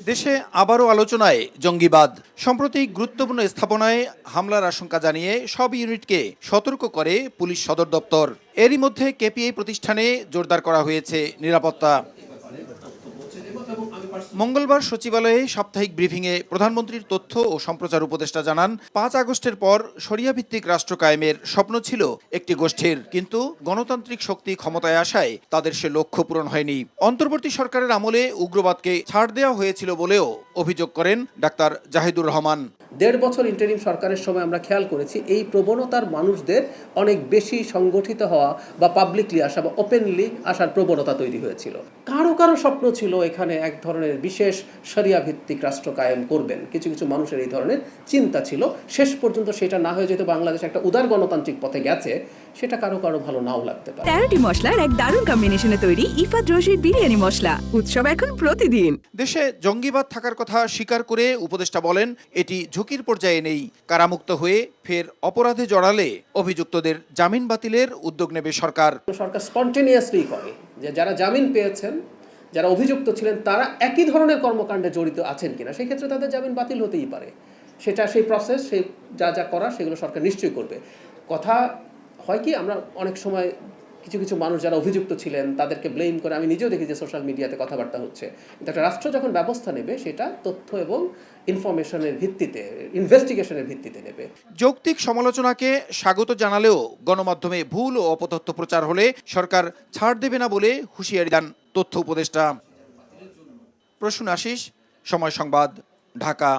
দেশে আবারও আলোচনায় জঙ্গিবাদ। সম্প্রতি গুরুত্বপূর্ণ স্থাপনায় হামলার আশঙ্কা জানিয়ে সব ইউনিটকে সতর্ক করে পুলিশ সদর দপ্তর। এরই মধ্যে কেপিআই প্রতিষ্ঠানে জোরদার করা হয়েছে নিরাপত্তা। মঙ্গলবার সচিবালয়ে সাপ্তাহিক ব্রিফিংয়ে প্রধানমন্ত্রীর তথ্য ও সম্প্রচার উপদেষ্টা জানান, ৫ আগস্টের পর শরিয়া ভিত্তিক রাষ্ট্র কায়েমের স্বপ্ন ছিল একটি গোষ্ঠীর, কিন্তু গণতান্ত্রিক শক্তি ক্ষমতায় আসায় তাদের সে লক্ষ্য পূরণ হয়নি। অন্তর্বর্তী সরকারের আমলে উগ্রবাদকে ছাড় দেওয়া হয়েছিল বলেও অভিযোগ করেন ডাক্তার জাহিদুর রহমান। ১.৫ বছর ইন্টারিম সরকারের সময় আমরা খেয়াল করেছি এই প্রবণতার মানুষদের অনেক বেশি সংগঠিত হওয়া বা পাবলিকলি আসা বা ওপেনলি আসার প্রবণতা তৈরি হয়েছিল। কারো কারো স্বপ্ন ছিল এখানে এক ধরনের বিশেষ শরিয়া ভিত্তিক রাষ্ট্র কায়েম করবেন, কিছু কিছু মানুষের এই ধরনের চিন্তা ছিল। শেষ পর্যন্ত সেটা না হয়ে যেহেতু বাংলাদেশ একটা উদার গণতান্ত্রিক পথে গেছে, সেটা কারো কারো ভালো নাও লাগতে পারে। ১৩টি মশলার এক দারুণ কম্বিনেশনে তৈরি ইফাত রশিদ বিরিয়ানি মশলা। উৎসব এখন প্রতিদিন। দেশে জঙ্গিবাদ থাকার কথা স্বীকার করে উপদেষ্টা বলেন, এটি ঝুঁকির পর্যায়ে নেই। কারামুক্ত হয়ে ফের অপরাধে জড়ালে অভিযুক্তদের জামিন বাতিলের উদ্যোগ নেবে সরকার। সরকার স্পন্টেনিয়াসলি করে যে যারা জামিন পেয়েছেন, যারা অভিযুক্ত ছিলেন, তারা একই ধরনের কর্মকাণ্ডে জড়িত আছেন কিনা, সেই ক্ষেত্রে তাদের জামিন বাতিল হতেই পারে। সেটা সেই প্রসেস, সেই যা যা করা সেগুলো সরকার নিশ্চয়ই করবে। কথা হয় কি, আমরা অনেক সময় কিছু কিছু মানুষ যারা অভিযুক্ত ছিলেন তাদেরকে ব্লেম করে, আমি নিজেও দেখি যে সোশ্যাল মিডিয়াতে কথাবার্তা হচ্ছে, কিন্তু একটা রাষ্ট্র যখন ব্যবস্থা নেবে সেটা তথ্য এবং ইনফরমেশনের ভিত্তিতে, ইনভেস্টিগেশনের ভিত্তিতে নেবে। যৌক্তিক সমালোচনাকে স্বাগত জানালেও গণমাধ্যমে ভুল ও অপতথ্য প্রচার হলে সরকার ছাড় দেবে না বলে হুঁশিয়ারি দেন তথ্য উপদেষ্টা। প্রসূন আশিস, সময় সংবাদ, ঢাকা।